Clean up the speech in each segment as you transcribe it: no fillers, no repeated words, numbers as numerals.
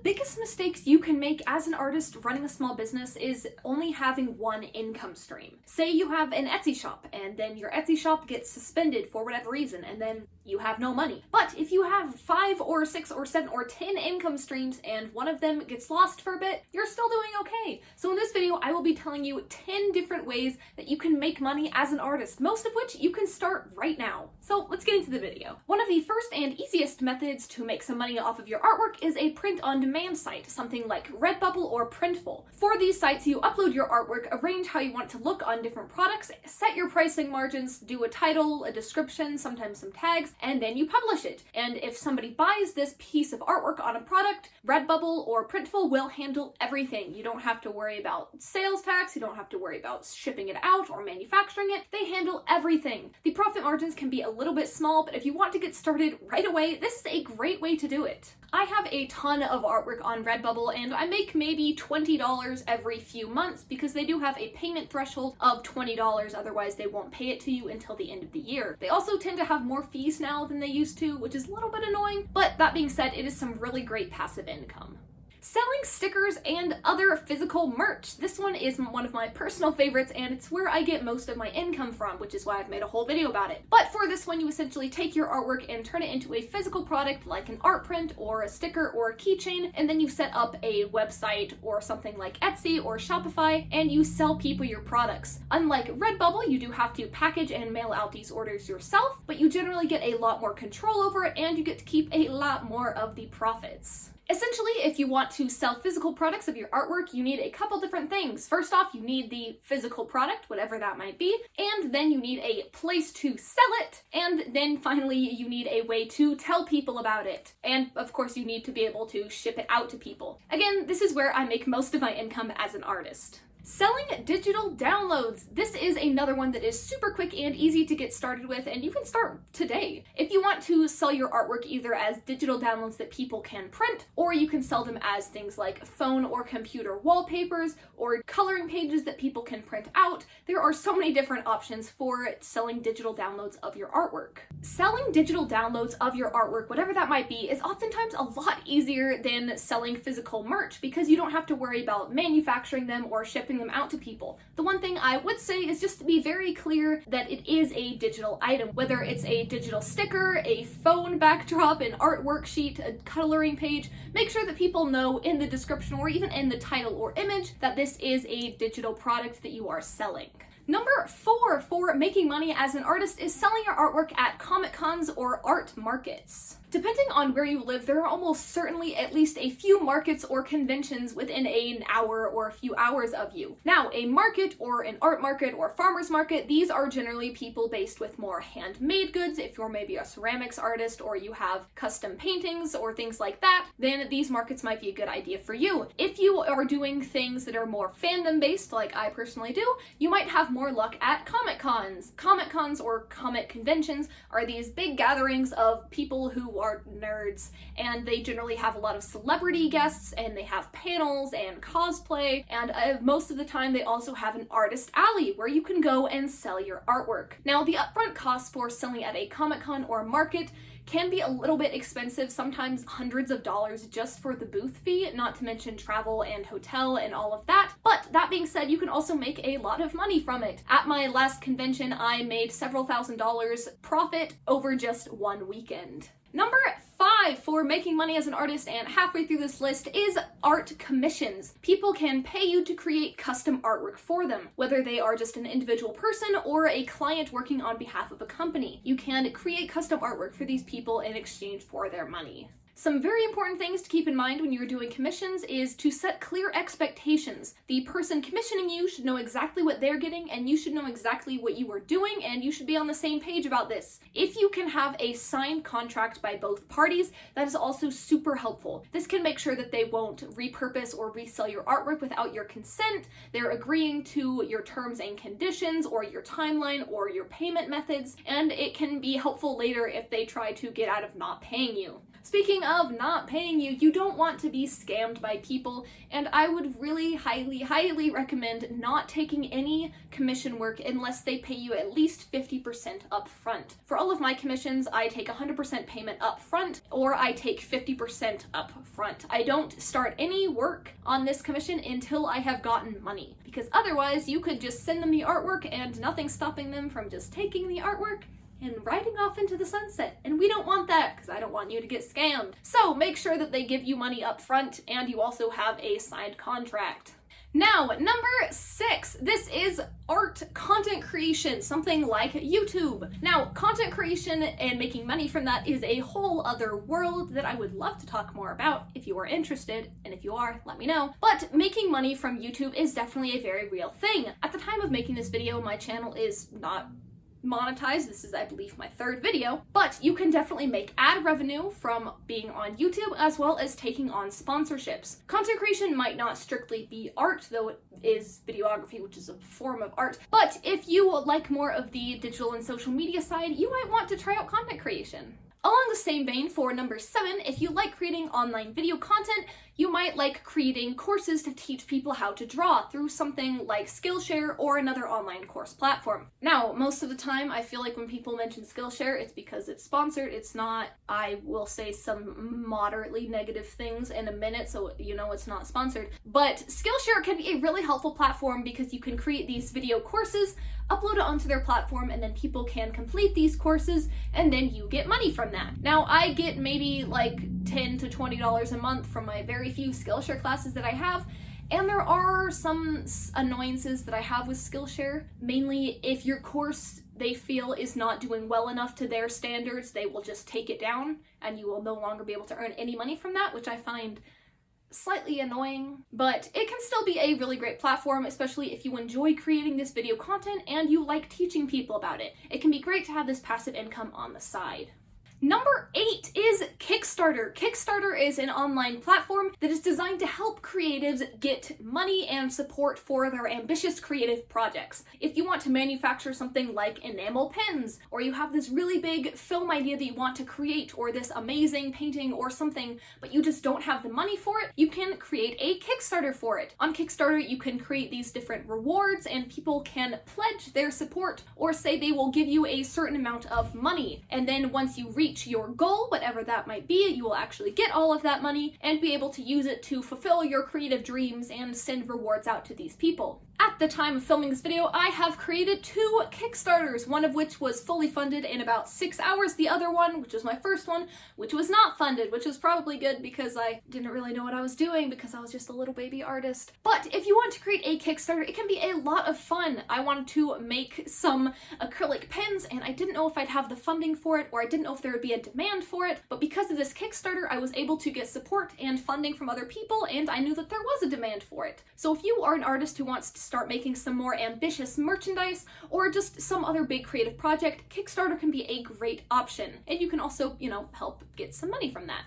biggest mistakes you can make as an artist running a small business is only having one income stream. Say you have an Etsy shop and then your Etsy shop gets suspended for whatever reason and then you have no money. But if you have 5 or 6 or 7 or 10 income streams and one of them gets lost for a bit, you're still doing okay. So in this video, I will be telling you 10 different ways that you can make money as an artist, most of which you can start right now. So let's get into the video. One of the first and easiest methods to make some money off of your artwork is a print-on-demand site, something like Redbubble or Printful. For these sites, you upload your artwork, arrange how you want it to look on different products, set your pricing margins, do a title, a description, sometimes some tags, and then you publish it. And if somebody buys this piece of artwork on a product, Redbubble or Printful will handle everything. You don't have to worry about sales tax, you don't have to worry about shipping it out or manufacturing it. They handle everything. The profit margins can be a little bit small, but if you want to get started right away, this is a great way to do it. I have a ton of artwork on Redbubble and I make maybe $20 every few months because they do have a payment threshold of $20, otherwise they won't pay it to you until the end of the year. They also tend to have more fees now than they used to, which is a little bit annoying, but that being said, it is some really great passive income. Selling stickers and other physical merch. This one is one of my personal favorites and it's where I get most of my income from, which is why I've made a whole video about it. But for this one, you essentially take your artwork and turn it into a physical product like an art print or a sticker or a keychain, and then you set up a website or something like Etsy or Shopify and you sell people your products. Unlike Redbubble, you do have to package and mail out these orders yourself, but you generally get a lot more control over it and you get to keep a lot more of the profits. Essentially, if you want to sell physical products of your artwork, you need a couple different things. First off, you need the physical product, whatever that might be, and then you need a place to sell it, and then finally you need a way to tell people about it. And of course, you need to be able to ship it out to people. Again, this is where I make most of my income as an artist. Selling digital downloads. This is another one that is super quick and easy to get started with, and you can start today. If you want to sell your artwork either as digital downloads that people can print, or you can sell them as things like phone or computer wallpapers, or coloring pages that people can print out, there are so many different options for selling digital downloads of your artwork. Selling digital downloads of your artwork, whatever that might be, is oftentimes a lot easier than selling physical merch because you don't have to worry about manufacturing them or shipping them out to people. The one thing I would say is just to be very clear that it is a digital item, whether it's a digital sticker, a phone backdrop, an art worksheet, a coloring page. Make sure that people know in the description or even in the title or image that this is a digital product that you are selling. Number 4 for making money as an artist is selling your artwork at Comic Cons or art markets. Depending on where you live, there are almost certainly at least a few markets or conventions within an hour or a few hours of you. Now, a market or an art market or farmer's market, these are generally people based with more handmade goods. If you're maybe a ceramics artist or you have custom paintings or things like that, then these markets might be a good idea for you. If you are doing things that are more fandom based, like I personally do, you might have more luck at Comic Cons. Comic Cons or comic conventions are these big gatherings of people who are nerds, and they generally have a lot of celebrity guests and they have panels and cosplay, and most of the time they also have an artist alley where you can go and sell your artwork. Now, the upfront cost for selling at a Comic-Con or market can be a little bit expensive, sometimes hundreds of dollars just for the booth fee, not to mention travel and hotel and all of that. But that being said, you can also make a lot of money from it. At my last convention, I made several $1,000s profit over just one weekend. Number 5 for making money as an artist, and halfway through this list, is art commissions. People can pay you to create custom artwork for them, whether they are just an individual person or a client working on behalf of a company. You can create custom artwork for these people in exchange for their money. Some very important things to keep in mind when you're doing commissions is to set clear expectations. The person commissioning you should know exactly what they're getting, and you should know exactly what you are doing, and you should be on the same page about this. If you can have a signed contract by both parties, that is also super helpful. This can make sure that they won't repurpose or resell your artwork without your consent. They're agreeing to your terms and conditions or your timeline or your payment methods, and it can be helpful later if they try to get out of not paying you. Speaking of not paying you, you don't want to be scammed by people, and I would really highly recommend not taking any commission work unless they pay you at least 50% up front. For all of my commissions, I take 100% payment up front, or I take 50% up front. I don't start any work on this commission until I have gotten money, because otherwise you could just send them the artwork and nothing's stopping them from just taking the artwork and riding off into the sunset. And we don't want that, because I don't want you to get scammed. So make sure that they give you money up front and you also have a signed contract. Now, number 6, this is art content creation, something like YouTube. Now, content creation and making money from that is a whole other world that I would love to talk more about if you are interested, and if you are, let me know. But making money from YouTube is definitely a very real thing. At the time of making this video, my channel is not monetized. This is, I believe, my 3rd video, but you can definitely make ad revenue from being on YouTube as well as taking on sponsorships. Content creation might not strictly be art, though it is videography, which is a form of art, but if you like more of the digital and social media side, you might want to try out content creation. Along the same vein, for number 7, if you like creating online video content, you might like creating courses to teach people how to draw through something like Skillshare or another online course platform. Now, most of the time, I feel like when people mention Skillshare, it's because it's sponsored. It's not. I will say some moderately negative things in a minute, so you know it's not sponsored. But Skillshare can be a really helpful platform because you can create these video courses, upload it onto their platform, and then people can complete these courses, and then you get money from that. Now, I get maybe like $10 to $20 a month from my very few Skillshare classes that I have, and there are some annoyances that I have with Skillshare. Mainly, if your course they feel is not doing well enough to their standards, they will just take it down, and you will no longer be able to earn any money from that, which I find slightly annoying, but it can still be a really great platform, especially if you enjoy creating this video content and you like teaching people about it. It can be great to have this passive income on the side. Number 8 is Kickstarter. Kickstarter is an online platform that is designed to help creatives get money and support for their ambitious creative projects. If you want to manufacture something like enamel pens, or you have this really big film idea that you want to create, or this amazing painting or something, but you just don't have the money for it, you can create a Kickstarter for it. On Kickstarter, you can create these different rewards and people can pledge their support or say they will give you a certain amount of money. And then once you reach your goal, whatever that might be, you will actually get all of that money and be able to use it to fulfill your creative dreams and send rewards out to these people. At the time of filming this video, I have created 2 Kickstarters, one of which was fully funded in about 6 hours. The other one, which was my first one, which was not funded, which was probably good because I didn't really know what I was doing because I was just a little baby artist. But if you want to create a Kickstarter, it can be a lot of fun. I wanted to make some acrylic pens and I didn't know if I'd have the funding for it, or I didn't know if there would be a demand for it, but because of this Kickstarter, I was able to get support and funding from other people, and I knew that there was a demand for it. So if you are an artist who wants to start making some more ambitious merchandise or just some other big creative project, Kickstarter can be a great option. And you can also, help get some money from that.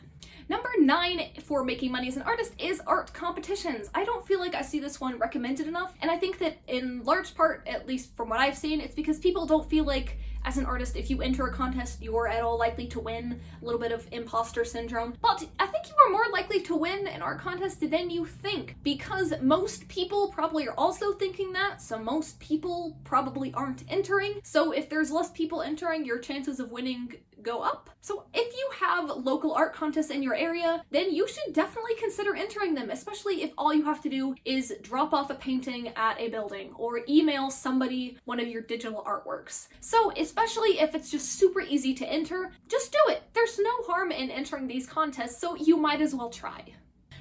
Number 9 for making money as an artist is art competitions. I don't feel like I see this one recommended enough, and I think that in large part, at least from what I've seen, it's because people don't feel like as an artist, if you enter a contest, you're at all likely to win. A little bit of imposter syndrome. But I think you are more likely to win an art contest than you think, because most people probably are also thinking that, so most people probably aren't entering. So if there's less people entering, your chances of winning go up. So if you have local art contests in your area, then you should definitely consider entering them, especially if all you have to do is drop off a painting at a building or email somebody one of your digital artworks. So especially if it's just super easy to enter, just do it. There's no harm in entering these contests, so you might as well try.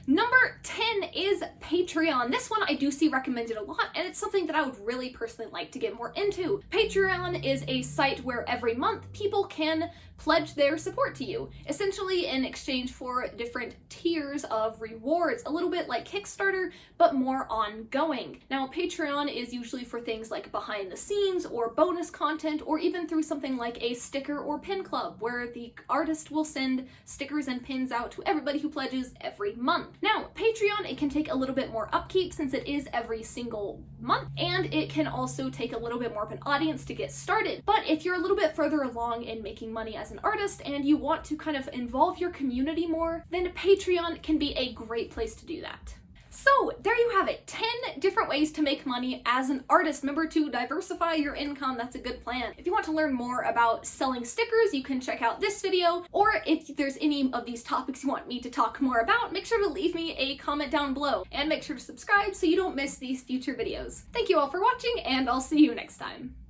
Number 10 is Patreon. This one I do see recommended a lot, and it's something that I would really personally like to get more into. Patreon is a site where every month people can pledge their support to you, essentially in exchange for different tiers of rewards, a little bit like Kickstarter, but more ongoing. Now, Patreon is usually for things like behind the scenes or bonus content, or even through something like a sticker or pin club, where the artist will send stickers and pins out to everybody who pledges every month. Now, Patreon, it can take a little bit more upkeep since it is every single month, and it can also take a little bit more of an audience to get started. But if you're a little bit further along in making money as an artist and you want to kind of involve your community more, then Patreon can be a great place to do that. So there you have it, 10 different ways to make money as an artist. Remember to diversify your income, that's a good plan. If you want to learn more about selling stickers, you can check out this video, or if there's any of these topics you want me to talk more about, make sure to leave me a comment down below, and make sure to subscribe so you don't miss these future videos. Thank you all for watching, and I'll see you next time.